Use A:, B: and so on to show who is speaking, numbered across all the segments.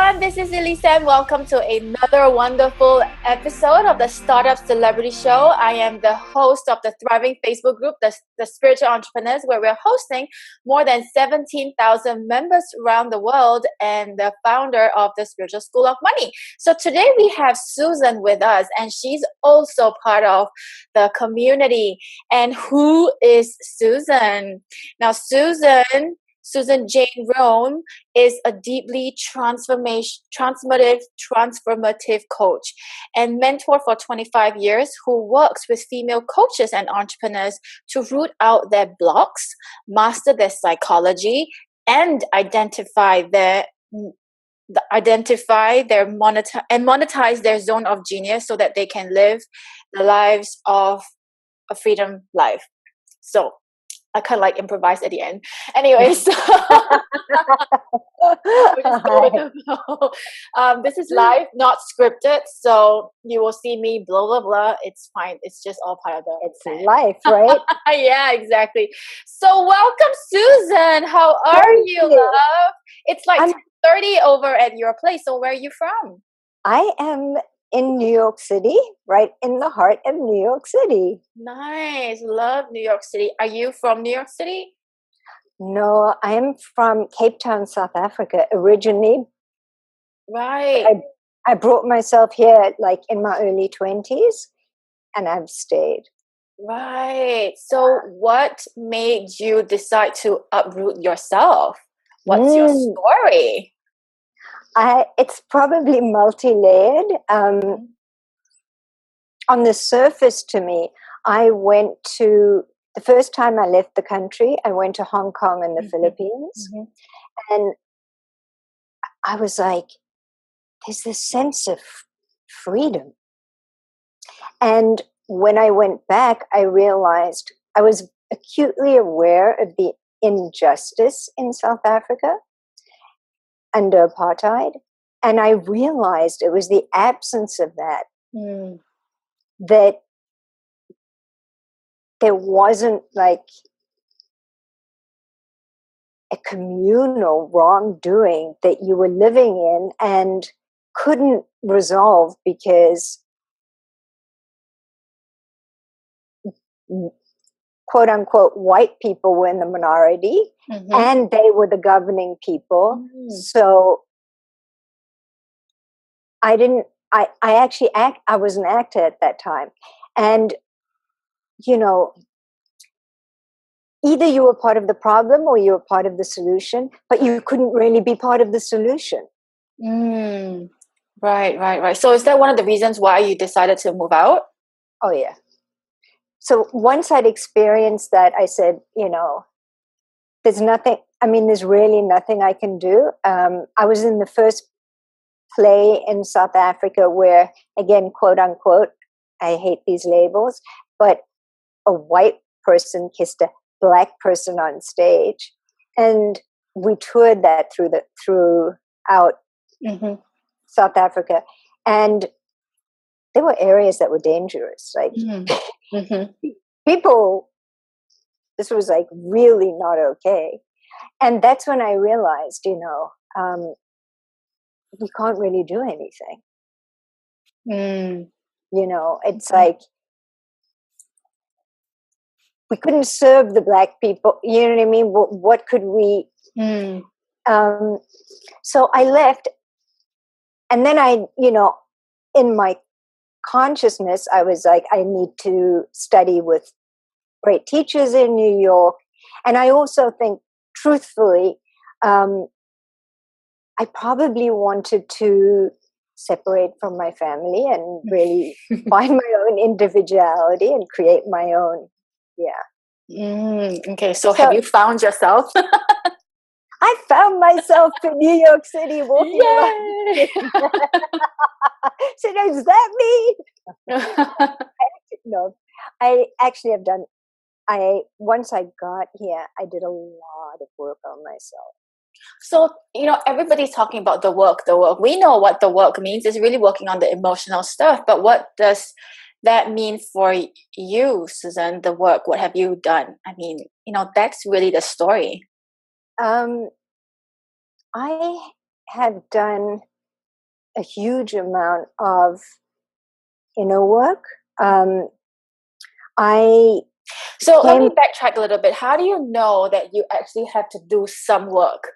A: everyone, this is Elisa and welcome to another wonderful episode of the Startup Celebrity Show. I am the host of the thriving Facebook group, the Spiritual Entrepreneurs, where we're hosting more than 17,000 members around the world and the founder of the Spiritual School of Money. So today we have Susan with us, and she's also part of the community. And who is Susan? Now, Susan Jane Rome is a deeply transformative coach and mentor for 25 years who works with female coaches and entrepreneurs to root out their blocks, master their psychology, and monetize their zone of genius so that they can live the lives of a freedom life. So I kind of like improvise at the end. Anyways, this is live, not scripted, so you will see me blah blah blah. It's fine. It's just all part of the.
B: It's life, right?
A: Yeah, exactly. So welcome, Susan. How are you, love? It's like 10:30 over at your place. So where are you from?
B: I am in New York City, right in the heart of New York City.
A: Nice. Love New York City. Are you from New York City?
B: No, I'm from Cape Town, South Africa, originally.
A: Right.
B: I brought myself here like in my early 20s and I've stayed.
A: Right. So what made you decide to uproot yourself? What's your story?
B: It's probably multi-layered. On the surface, to me, the first time I left the country, I went to Hong Kong and the Philippines. And I was like, there's this sense of freedom. And when I went back, I realized I was acutely aware of the injustice in South Africa under apartheid. And I realized it was the absence of that, that there wasn't like a communal wrongdoing that you were living in and couldn't resolve because quote unquote white people were in the minority and they were the governing people. So I was an actor at that time. And, you know, either you were part of the problem or you were part of the solution, but you couldn't really be part of the solution.
A: Right. So is that one of the reasons why you decided to move out?
B: Oh, yeah. So once I'd experienced that, I said, you know, there's really nothing I can do. I was in the first play in South Africa where, again, quote unquote, I hate these labels, but a white person kissed a black person on stage. And we toured that throughout South Africa. And there were areas that were dangerous. Like people, this was like really not okay. And that's when I realized, you know, we can't really do anything. You know, it's like we couldn't serve the black people. You know what I mean? What could we? So I left, and then in my consciousness, I was like, I need to study with great teachers in New York. And I also think, truthfully, I probably wanted to separate from my family and really find my own individuality and create my own. Yeah.
A: Okay. So have you found yourself?
B: I found myself in New York City walking around. So does that mean? No, I actually have done. Once I got here, I did a lot of work on myself.
A: So, you know, everybody's talking about the work. We know what the work means. It's really working on the emotional stuff. But what does that mean for you, Susan, the work? What have you done? I mean, you know, that's really the story.
B: I have done a huge amount of inner work.
A: So let me backtrack a little bit. How do you know that you actually have to do some work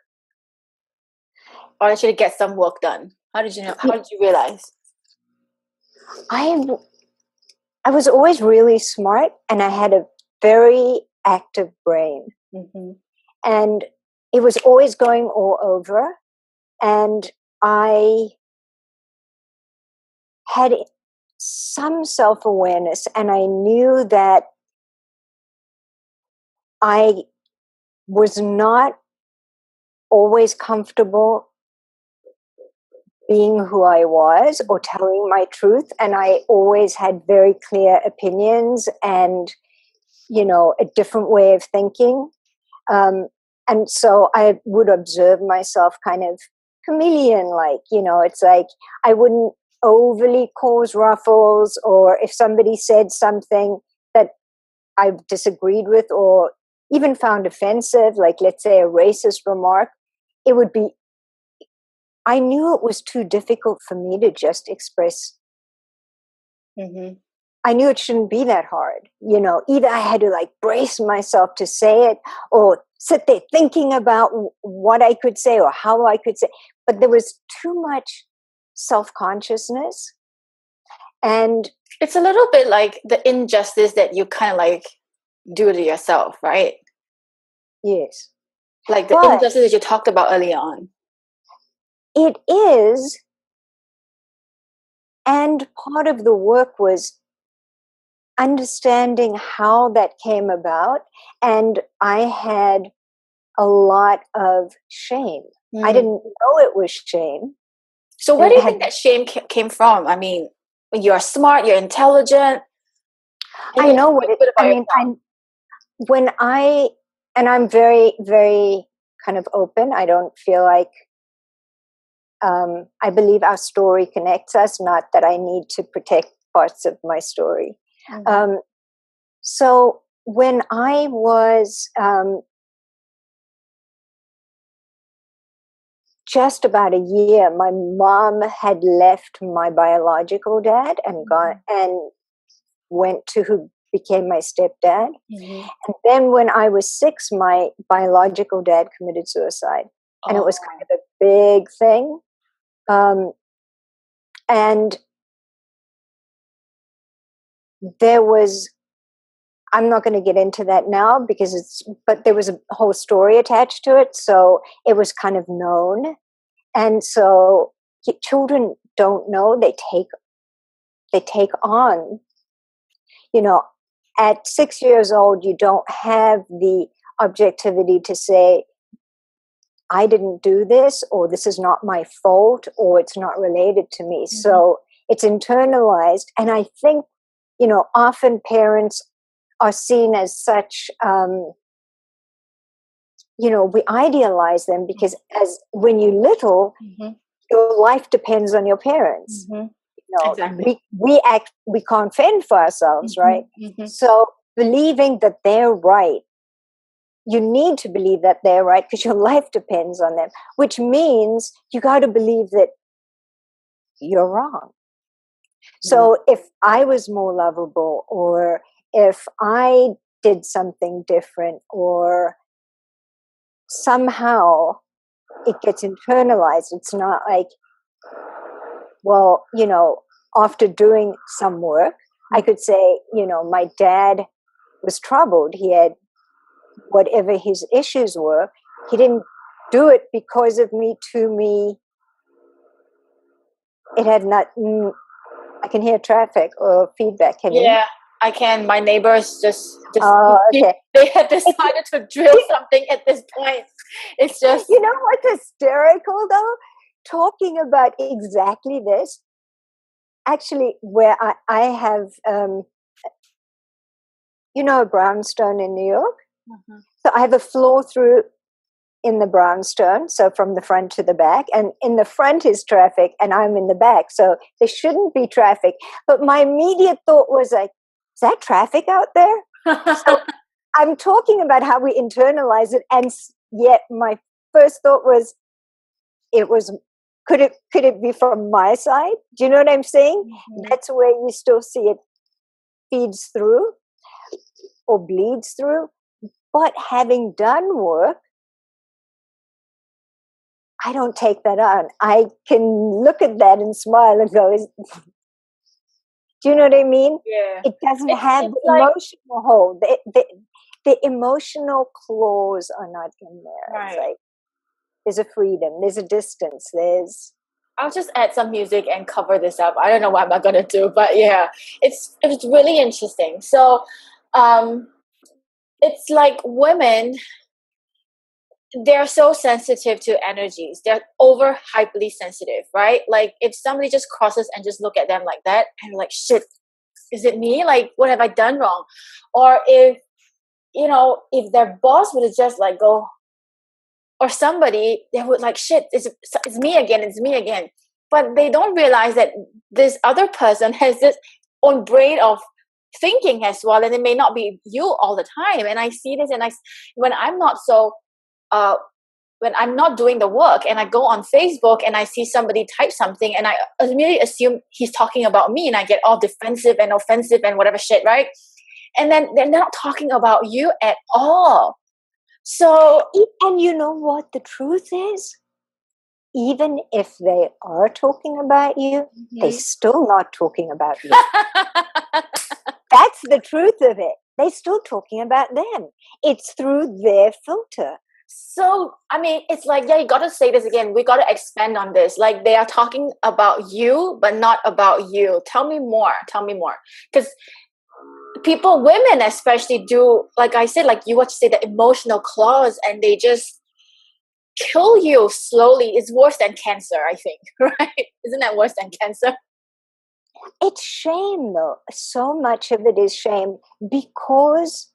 A: or actually get some work done? How did you know? How did you realize?
B: I was always really smart, and I had a very active brain. Mm-hmm. And it was always going all over. And I had some self-awareness, and I knew that I was not always comfortable being who I was or telling my truth. And I always had very clear opinions and, a different way of thinking. And so I would observe myself kind of chameleon-like, it's like I wouldn't overly cause ruffles, or if somebody said something that I disagreed with or even found offensive, like let's say a racist remark, I knew it was too difficult for me to just express. Mm-hmm. I knew it shouldn't be that hard. Either I had to brace myself to say it or sit there thinking about what I could say or how I could say. But there was too much self-consciousness. And
A: it's a little bit like the injustice that you kind of do to yourself, right?
B: Yes.
A: Like the injustice that you talked about early on.
B: It is. And part of the work was understanding how that came about. And I had a lot of shame. I didn't know it was shame.
A: So where do you think that shame came from? I mean, you're smart, you're intelligent.
B: I know what I'm very, very kind of open. I don't feel like, I believe our story connects us, not that I need to protect parts of my story. Mm-hmm. So when I was just about a year, my mom had left my biological dad and went to who became my stepdad. Mm-hmm. And then when I was 6, my biological dad committed suicide. And it was kind of a big thing. And there was, I'm not going to get into that now but there was a whole story attached to it. So it was kind of known. And so children don't know, they take on, at 6 years old, you don't have the objectivity to say, I didn't do this, or this is not my fault, or it's not related to me. Mm-hmm. So it's internalized. And I think, often parents are seen as such, we idealize them because when you're little, mm-hmm. your life depends on your parents. Mm-hmm.
A: Exactly.
B: We can't fend for ourselves, mm-hmm. right? Mm-hmm. So believing that they're right, you need to believe that they're right because your life depends on them, which means you got to believe that you're wrong. So if I was more lovable, or if I did something different, or somehow it gets internalized, it's not like, well, after doing some work, I could say, my dad was troubled. He had whatever his issues were. He didn't do it because of me, to me. It had not, I can hear traffic or feedback. Can you?
A: Yeah, I can. My neighbors just
B: okay.
A: They had decided to drill something at this point. It's just...
B: You know what's hysterical though? Talking about exactly this. Actually, where I have, a brownstone in New York. Mm-hmm. So I have a floor through in the brownstone, so from the front to the back, and in the front is traffic and I'm in the back, so there shouldn't be traffic. But my immediate thought was like, is that traffic out there? So I'm talking about how we internalize it, and yet my first thought was, it was Could it be from my side? Do you know what I'm saying?
A: Mm-hmm.
B: That's where you still see it feeds through or bleeds through. But having done work, I don't take that on. I can look at that and smile and go, do you know what I mean?
A: Yeah.
B: It doesn't have the
A: like,
B: emotional hold. The emotional claws are not in there.
A: right.
B: It's like, there's a freedom, there's a distance,
A: I'll just add some music and cover this up. I don't know what I'm gonna do, but yeah, it's really interesting. So, it's like women, they're so sensitive to energies. They're over hyperly sensitive, right? Like if somebody just crosses and just look at them like that, and like, shit, is it me? Like, what have I done wrong? Or if if their boss would have just like go, or somebody, they would like, shit, it's me again, it's me again. But they don't realize that this other person has this own brain of thinking as well, and it may not be you all the time. And I see this, and when I'm not when I'm not doing the work, and I go on Facebook and I see somebody type something, and I immediately assume he's talking about me, and I get all defensive and offensive and whatever shit, right? And then they're not talking about you at all. So,
B: and you know what the truth is? Even if they are talking about you, they're still not talking about you. That's the truth of it. They're still talking about them. It's through their filter.
A: So, I mean, it's like, yeah, you got to say this again. We got to expand on this. Like, they are talking about you, but not about you. Tell me more. Because women especially do, like I said, like you want to say the emotional clause, and they just kill you slowly. It's worse than cancer, I think, right? Isn't that worse than cancer?
B: It's shame, though. So much of it is shame, because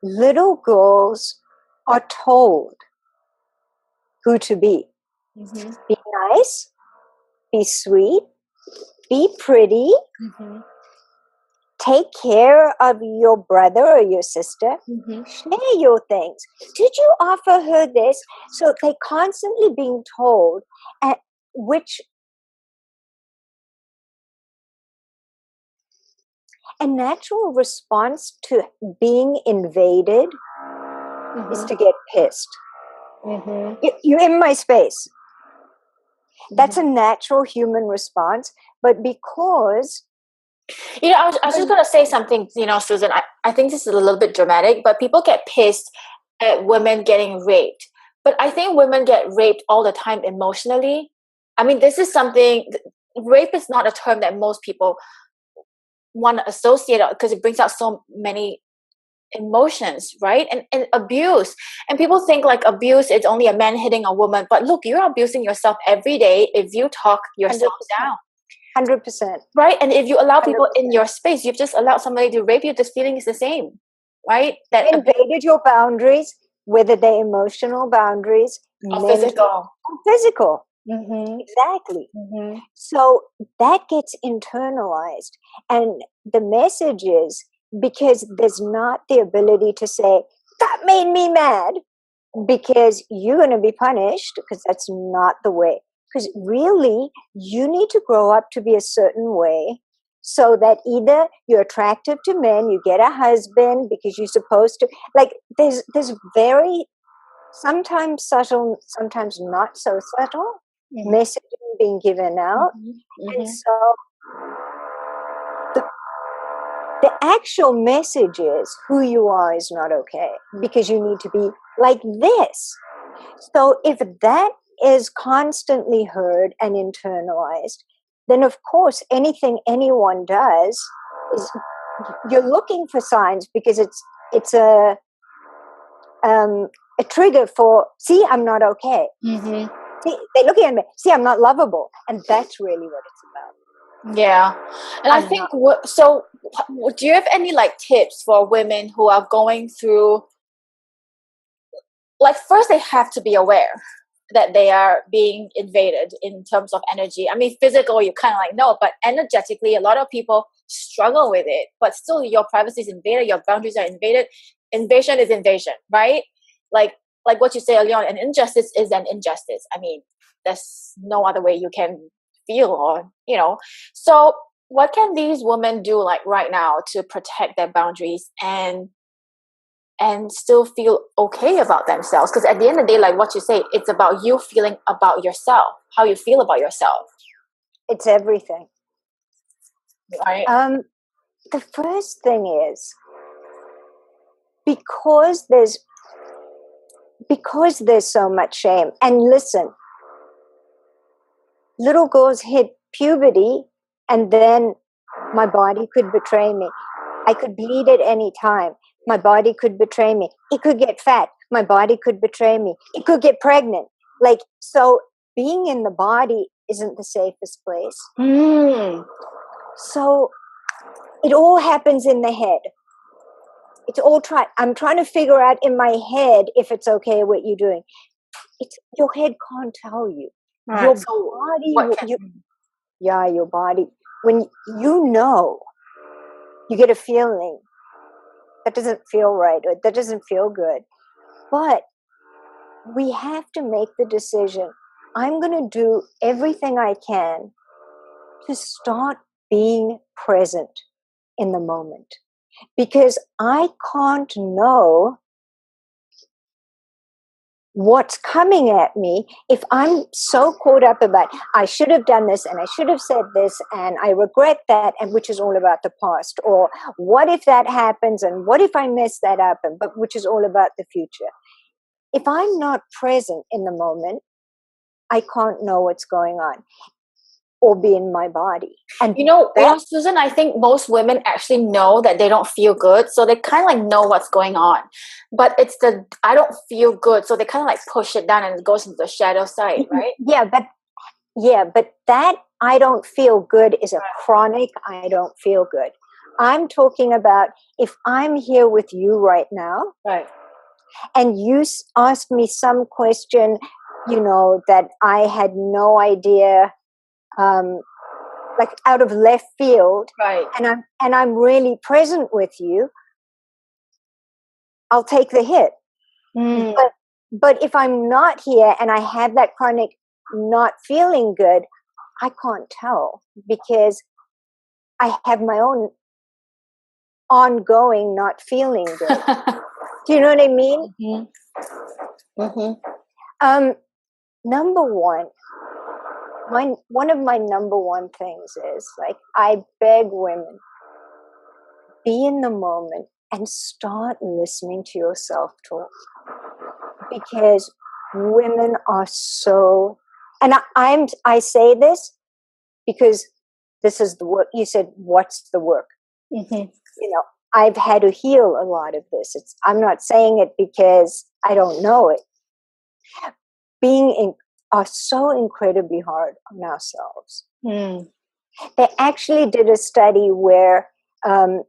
B: little girls are told who to be.
A: Mm-hmm.
B: Be nice, be sweet, be pretty, take care of your brother or your sister, share your things. Did you offer her this? So they're constantly being told, which a natural response to being invaded is to get pissed. You're in my space. That's a natural human response. But because...
A: I was just going to say something, Susan. I think this is a little bit dramatic, but people get pissed at women getting raped. But I think women get raped all the time emotionally. I mean, this is something... Rape is not a term that most people want to associate because it brings out so many emotions, right? And abuse, and people think like abuse is only a man hitting a woman, but look, you're abusing yourself every day if you talk yourself
B: 100%.
A: down.
B: 100%.
A: Right? And if you allow people
B: 100%.
A: in your space, you've just allowed somebody to rape you. This feeling is the same, right? That
B: invaded your boundaries, whether they're emotional boundaries,
A: or physical.
B: Physical. Exactly. So that gets internalized, and the message is, because there's not the ability to say, that made me mad, because you're going to be punished, because that's not the way. Because really, you need to grow up to be a certain way, so that either you're attractive to men, you get a husband because you're supposed to, like, there's very, sometimes subtle, sometimes not so subtle messaging being given out. And so the actual message is, who you are is not okay, because you need to be like this. So if that is constantly heard and internalized, then of course anything anyone does is, you're looking for signs, because it's a trigger for, see, I'm not okay. See, they're looking at me, see, I'm not lovable. And that's really what it's about.
A: Yeah. And I think, so do you have any like tips for women who are going through, like, first they have to be aware that they are being invaded in terms of energy. I mean, physical, you kind of like know, but energetically, a lot of people struggle with it. But still, your privacy is invaded, your boundaries are invaded. Invasion is invasion, right? Like what you say earlier on, an injustice is an injustice. I mean, there's no other way you can feel, or so what can these women do like right now to protect their boundaries and still feel okay about themselves? Because at the end of the day, like what you say, it's about you feeling about yourself, how you feel about yourself.
B: It's everything.
A: Right.
B: The first thing is, because there's so much shame. And listen, little girls hit puberty, and then my body could betray me. I could bleed at any time. My body could betray me. It could get fat. My body could betray me. It could get pregnant. Like, so being in the body isn't the safest place. So it all happens in the head. It's all I'm trying to figure out in my head if it's okay what you're doing. Your head can't tell you.
A: Right.
B: Your
A: So
B: body, your body. When you get a feeling that doesn't feel right, or that doesn't feel good. But we have to make the decision. I'm going to do everything I can to start being present in the moment. Because I can't know what's coming at me if I'm so caught up about, I should have done this and I should have said this and I regret that, and which is all about the past. Or what if that happens and what if I mess that up, but which is all about the future. If I'm not present in the moment, I can't know what's going on or be in my body. And
A: Susan, I think most women actually know that they don't feel good, so they kind of like know what's going on, but it's the I don't feel good, so they kind of like push it down and it goes into the shadow side, right?
B: But that I don't feel good is a chronic I don't feel good. I'm talking about if I'm here with you right now,
A: right,
B: and you ask me some question, that I had no idea, like out of left field,
A: right,
B: and I'm really present with you, I'll take the hit. But if I'm not here and I have that chronic not feeling good, I can't tell, because I have my own ongoing not feeling good. Do you know what I mean? Number one, one of my number one things is, like, I beg women, be in the moment and start listening to your self-talk. Because women are so, and I say this because this is the work. You said, what's the work? I've had to heal a lot of this. I'm not saying it because I don't know it. Are so incredibly hard on ourselves. They actually did a study where the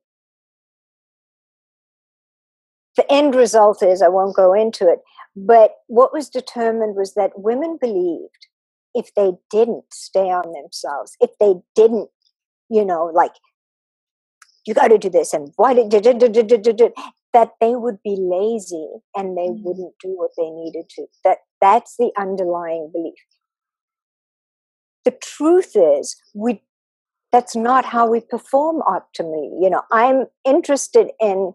B: end result is, I won't go into it, but what was determined was that women believed if they didn't stay on themselves, if they didn't, like, you got to do this, and why did that they would be lazy and they wouldn't do what they needed to. That's the underlying belief. The truth is, that's not how we perform optimally. I'm interested in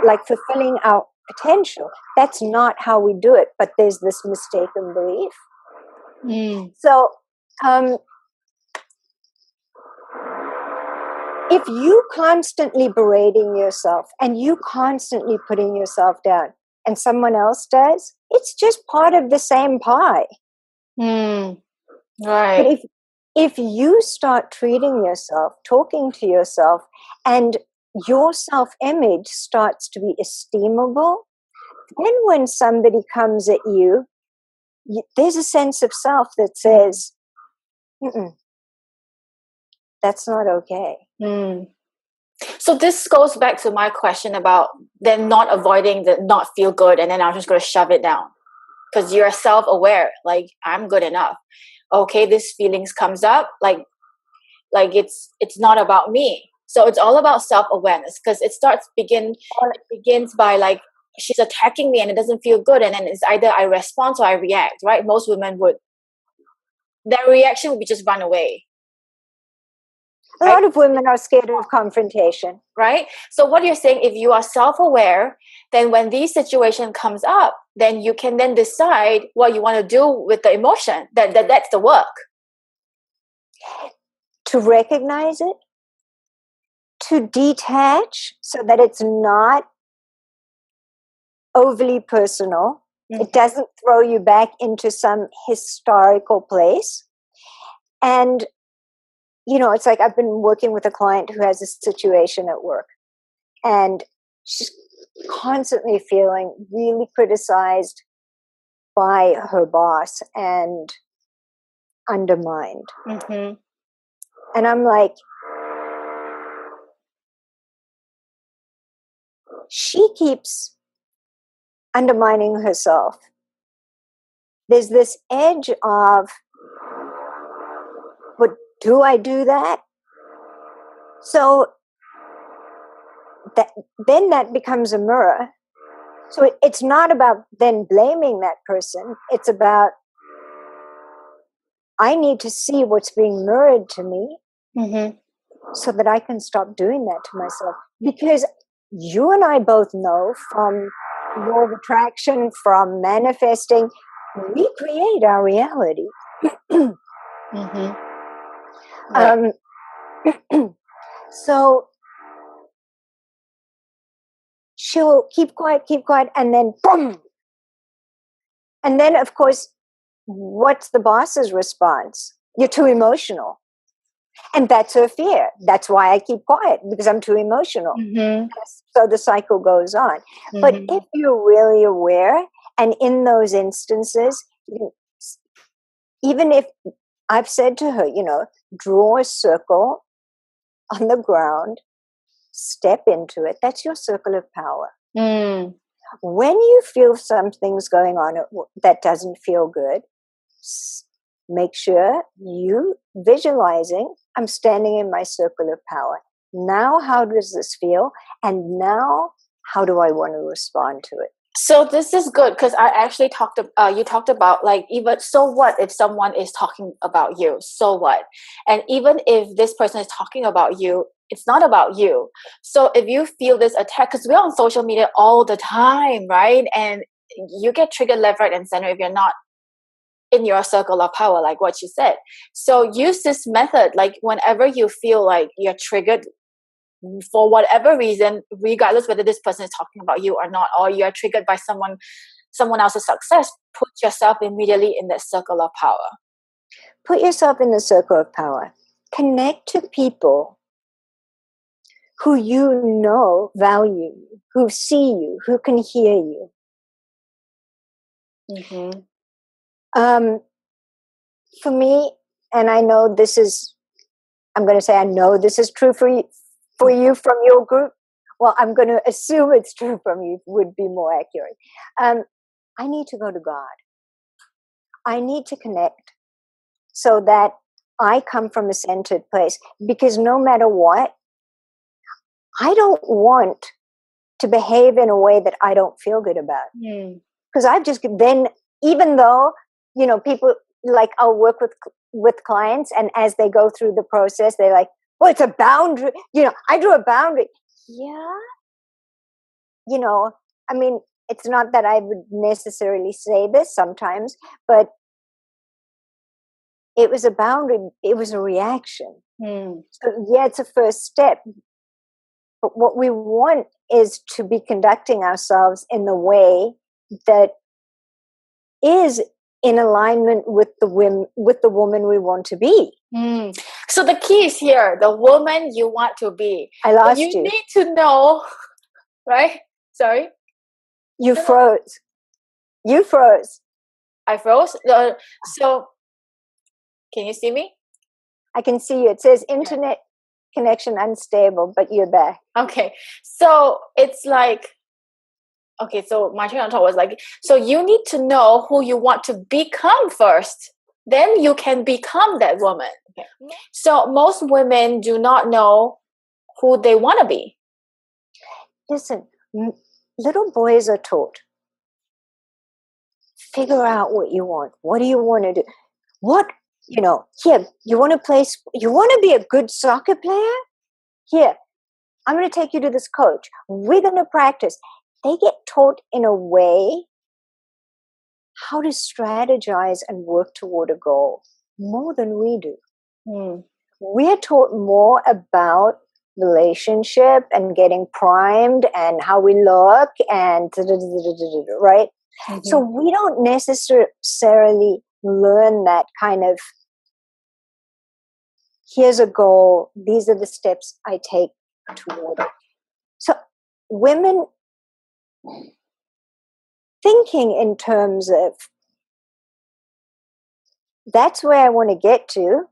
B: like fulfilling our potential. That's not how we do it, but there's this mistaken belief. So if you constantly berating yourself and you constantly putting yourself down, and someone else does, it's just part of the same pie.
A: Right.
B: But if you start treating yourself, talking to yourself, and your self-image starts to be esteemable, then when somebody comes at you, there's a sense of self that says, that's not okay.
A: So this goes back to my question about then not avoiding the not feel good, and then I'm just going to shove it down, because you're self-aware, like, I'm good enough. Okay, this feelings comes up, like it's not about me. So it's all about self-awareness, because it begins by, like, she's attacking me and it doesn't feel good, and then it's either I respond or I react, right? Most women would, their reaction would be just run away.
B: A lot of women are scared of confrontation.
A: Right? So what you're saying, if you are self-aware, then when these situation comes up, then you can then decide what you want to do with the emotion. That's the work.
B: To recognize it, to detach so that it's not overly personal. Mm-hmm. It doesn't throw you back into some historical place. And, you know, it's like I've been working with a client who has a situation at work, and she's constantly feeling really criticized by her boss and undermined. Mm-hmm. And I'm like, she keeps undermining herself. There's this edge of, but do I do that? So then that becomes a mirror. So it's not about then blaming that person. It's about, I need to see what's being mirrored to me, mm-hmm. so that I can stop doing that to myself. Because you and I both know from law of attraction, from manifesting, we create our reality. Mm-hmm. Right. So she'll keep quiet, and then boom. And then, of course, what's the boss's response? You're too emotional. And that's her fear. That's why I keep quiet, because I'm too emotional. Mm-hmm. So the cycle goes on. Mm-hmm. But if you're really aware, and in those instances, even if I've said to her, you know, draw a circle on the ground, step into it. That's your circle of power. Mm. When you feel something's going on that doesn't feel good, make sure you visualizing, I'm standing in my circle of power. Now, how does this feel? And now, how do I want to respond to it? So this is good, because I actually you talked about, like, even, so what if someone is talking about you? So what? And even if this person is talking about you, it's not about you. So if you feel this attack, because we're on social media all the time, right? And you get triggered left, right, and center if you're not in your circle of power, like what you said. So use this method, like whenever you feel like you're triggered for whatever reason, regardless whether this person is talking about you or not, or you're triggered by someone else's success, put yourself immediately in that circle of power. Put yourself in the circle of power. Connect to people who you know value you, who see you, who can hear you. Mm-hmm. For me, and I know this is, I'm going to say I know this is true for you from your group. Well, I'm going to assume it's true from you, would be more accurate. I need to go to God. I need to connect so that I come from a centered place, because no matter what, I don't want to behave in a way that I don't feel good about. Because I've just then, even though, you know, people, like, I'll work with clients, and as they go through the process, they're like, well, it's a boundary. You know, I drew a boundary. Yeah. You know, I mean, it's not that I would necessarily say this sometimes, but it was a boundary. It was a reaction. So yeah, it's a first step. But what we want is to be conducting ourselves in the way that is in alignment with the woman we want to be. So the key is here, the woman you want to be. I lost you. You need to know, right? Sorry? You froze. You froze. I froze? So, can you see me? I can see you. It says internet connection unstable, but you're back. Okay. So, it's like, okay, so my train of thought was like, so you need to know who you want to become first. Then you can become that woman. Okay. So most women do not know who they want to be. Listen, little boys are taught, figure out what you want. What do you want to do? What, here, you want to be a good soccer player? Here, I'm going to take you to this coach. We're going to practice. They get taught in a way how to strategize and work toward a goal more than we do. We're taught more about relationship and getting primed and how we look and right? So we don't necessarily learn that kind of, here's a goal, these are the steps I take toward it. So women thinking in terms of, that's where I want to get to,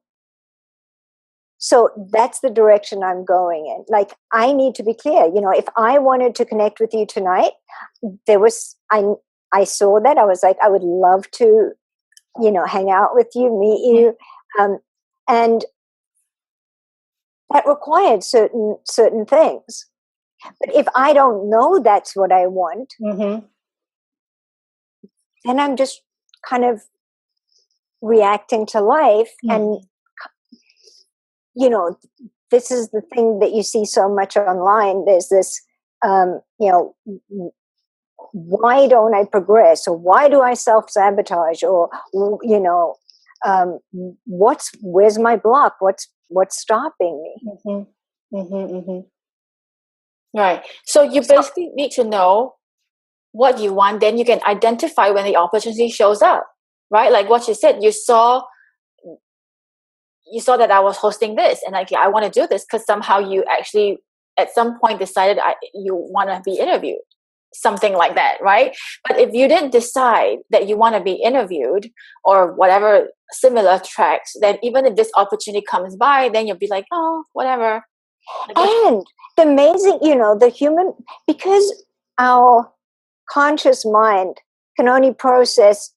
B: so that's the direction I'm going in. Like, I need to be clear. If I wanted to connect with you tonight, I saw that. I was like, I would love to, hang out with you, meet you. And that required certain things. But if I don't know that's what I want, then I'm just kind of reacting to life. And, this is the thing that you see so much online. There's this, why don't I progress? Or why do I self-sabotage? Or, where's my block? What's stopping me?
A: Right. So you basically need to know what you want, then you can identify when the opportunity shows up, right? Like what you said, you saw that I was hosting this, and like, I want to do this because somehow you actually at some point decided you want to be interviewed, something like that, right? But if you didn't decide that you want to be interviewed or whatever similar tracks, then even if this opportunity comes by, then you'll be like, oh, whatever.
B: And the amazing, the human, because our conscious mind can only process,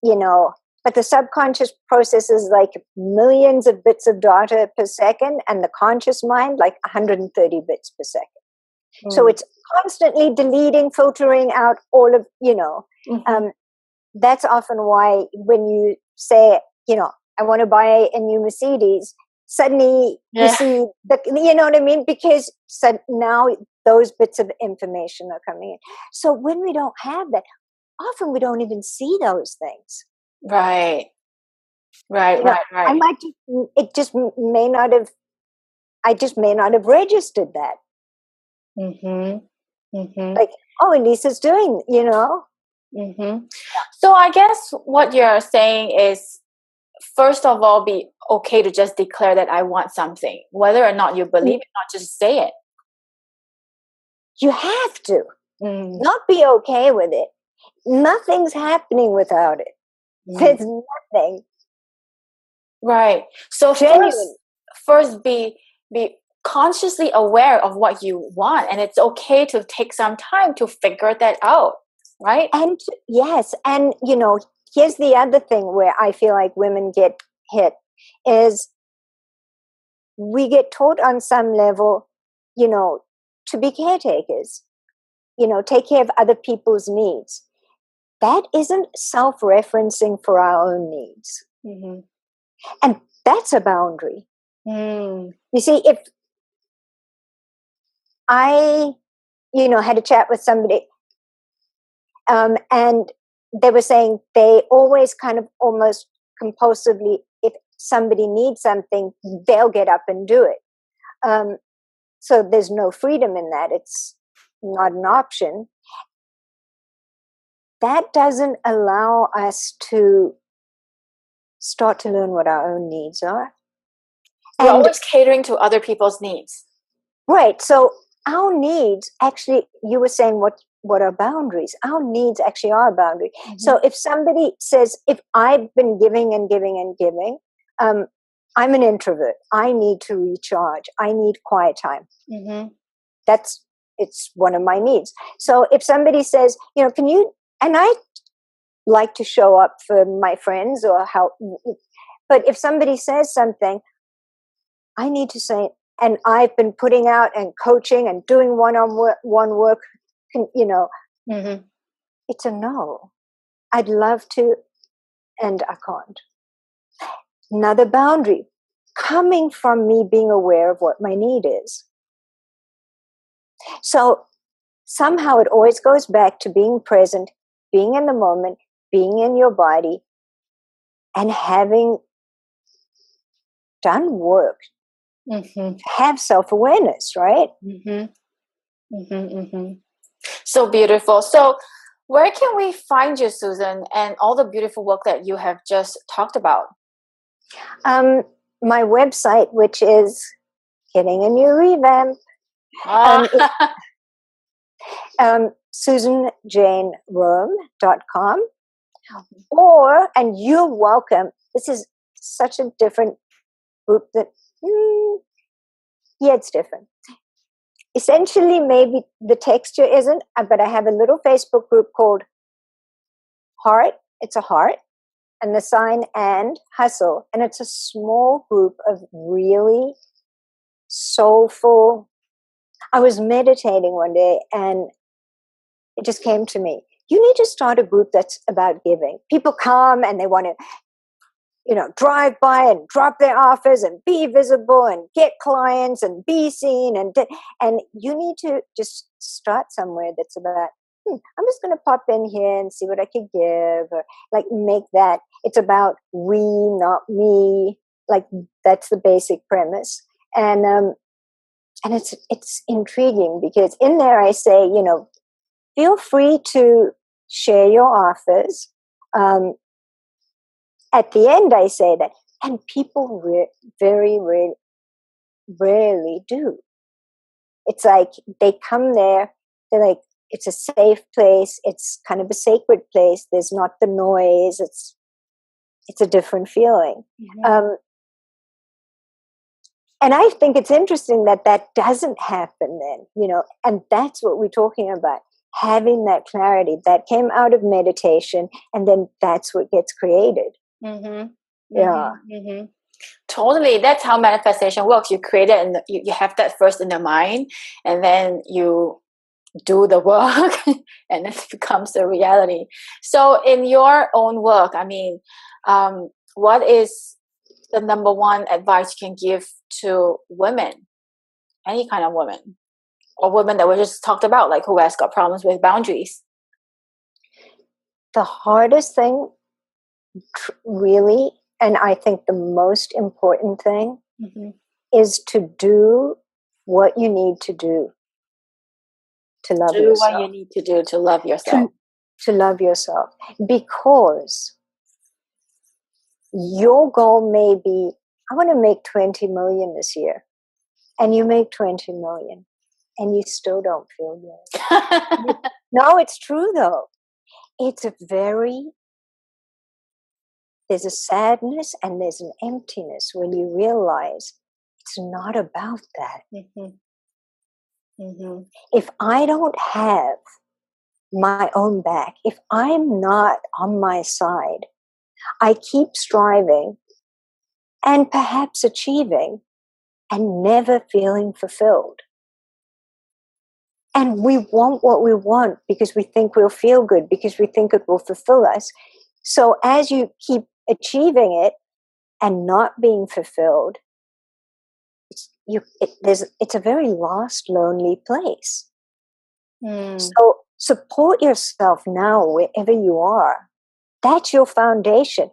B: but the subconscious processes like millions of bits of data per second, and the conscious mind like 130 bits per second. So it's constantly deleting, filtering out all of, that's often why when you say, I want to buy a new Mercedes, suddenly you see you know what I mean? Because now those bits of information are coming in. So when we don't have that, often we don't even see those things.
A: Right.
B: I might I just may not have registered that. Like, oh, Elisa's doing,
A: So I guess what you're saying is, first of all, be okay to just declare that I want something, whether or not you believe it, not just say it.
B: You have to not be okay with it. Nothing's happening without it. There's nothing.
A: Right. So first be consciously aware of what you want, and it's okay to take some time to figure that out, right?
B: And yes, and here's the other thing where I feel like women get hit is we get taught on some level, to be caretakers, take care of other people's needs. That isn't self-referencing for our own needs. And that's a boundary. You see, if I, had a chat with somebody, and they were saying they always kind of almost compulsively, if somebody needs something, they'll get up and do it. So there's no freedom in that. It's not an option. That doesn't allow us to start to learn what our own needs are.
A: We're always catering to other people's needs.
B: Right. So our needs, actually, you were saying what are boundaries? Our needs actually are a boundary. So if somebody says, if I've been giving and giving and giving, I'm an introvert. I need to recharge. I need quiet time. It's one of my needs. So if somebody says, can you, and I like to show up for my friends or help, but if somebody says something, I need to say, and I've been putting out and coaching and doing one-on-one work,
A: Mm-hmm.
B: It's a no. I'd love to, and I can't. Another boundary coming from me being aware of what my need is. So somehow it always goes back to being present, being in the moment, being in your body, and having done work.
A: Mm-hmm.
B: Have self-awareness, right?
A: Mm-hmm. Mm-hmm. Mm-hmm. So beautiful. So where can we find you, Susan, and all the beautiful work that you have just talked about?
B: My website, which is getting a new revamp, SusanJaneRome.com. Or, and you're welcome, this is such a different group that, it's different. Essentially, maybe the texture isn't, but I have a little Facebook group called Heart. It's a heart, and the sign and hustle. And it's a small group of really soulful. I was meditating one day and it just came to me. You need to start a group that's about giving. People come and they want to, drive by and drop their offers and be visible and get clients and be seen. And you need to just start somewhere that's about, I'm just going to pop in here and see what I could give, or like make that. It's about we, not me. Like that's the basic premise. And it's intriguing because in there I say, feel free to share your offers. At the end, I say that, and people very rarely do. It's like they come there, they're like, it's a safe place, it's kind of a sacred place, there's not the noise, it's a different feeling.
A: Mm-hmm.
B: And I think it's interesting that doesn't happen then, and that's what we're talking about. Having that clarity that came out of meditation, and then that's what gets created.
A: Mm-hmm.
B: Yeah.
A: Mm-hmm. Totally. That's how manifestation works. You create it and you have that first in the mind, and then you do the work and it becomes a reality. So in your own work, I mean, what is the number one advice you can give to women, any kind of women, or women that we just talked about, like who has got problems with boundaries?
B: The hardest thing really, and I think the most important thing, is to do what you need to do to love
A: do
B: yourself.
A: what you need to do to love yourself.
B: To love yourself. Because your goal may be, I want to make 20 million this year. And you make 20 million and you still don't feel good. No, it's true though. There's a sadness and there's an emptiness when you realize it's not about that. If I don't have my own back, if I'm not on my side, I keep striving and perhaps achieving and never feeling fulfilled. And we want what we want because we think we'll feel good, because we think it will fulfill us. So as you keep achieving it and not being fulfilled, it's a very lost, lonely place. So support yourself now wherever you are. That's your foundation.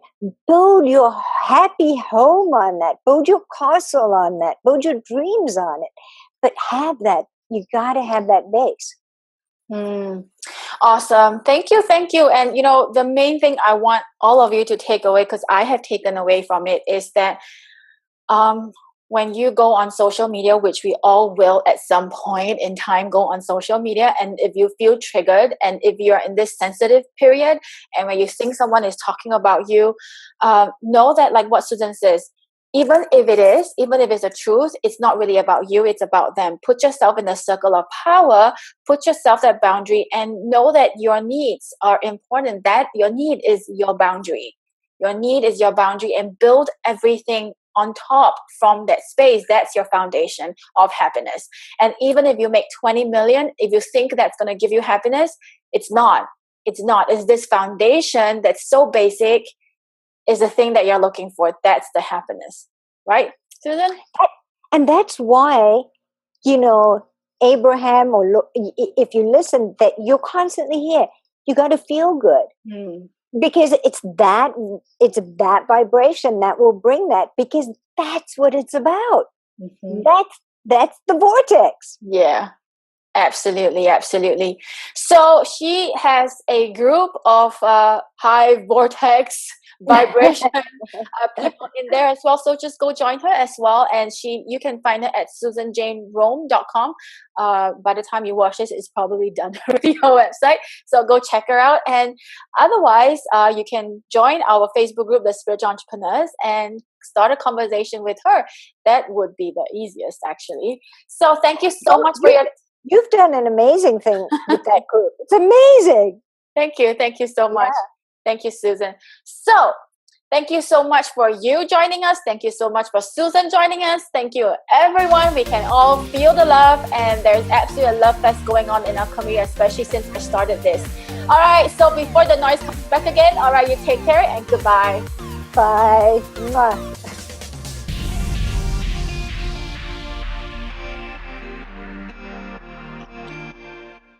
B: Build your happy home on that. Build your castle on that. Build your dreams on it. But have that. You got to have that base.
A: Awesome. Thank you. And the main thing I want all of you to take away, because I have taken away from it, is that when you go on social media, which we all will at some point in time go on social media, and if you feel triggered and if you're in this sensitive period and when you think someone is talking about you, know that, like what Susan says, even if it's the truth, it's not really about you, it's about them. Put yourself in the circle of power, put yourself that boundary, and know that your needs are important, that your need is your boundary. Your need is your boundary, and build everything on top from that space. That's your foundation of happiness. And even if you make 20 million, if you think that's going to give you happiness, It's not. It's this foundation that's so basic is the thing that you're looking for. That's the happiness, right, Susan?
B: And that's why, Abraham, or if you listen, that you're constantly here. You got to feel good. Because it's that vibration that will bring that, because that's what it's about. That's the vortex.
A: Yeah, absolutely. So she has a group of high vortex vibration people in there as well. So just go join her as well. And you can find her at susanjanerome.com. By the time you watch this, it's probably done with your website. So go check her out. And otherwise, you can join our Facebook group, The Spiritual Entrepreneurs, and start a conversation with her. That would be the easiest, actually. So thank you so much for your...
B: You've done an amazing thing with that group. It's amazing.
A: Thank you so much. Thank you, Susan. So thank you so much for you joining us. Thank you so much for Susan joining us. Thank you, everyone. We can all feel the love, and there's absolutely a love fest going on in our community, especially since I started this. All right, so before the noise comes back again, all right, you take care and goodbye.
B: Bye. Mwah.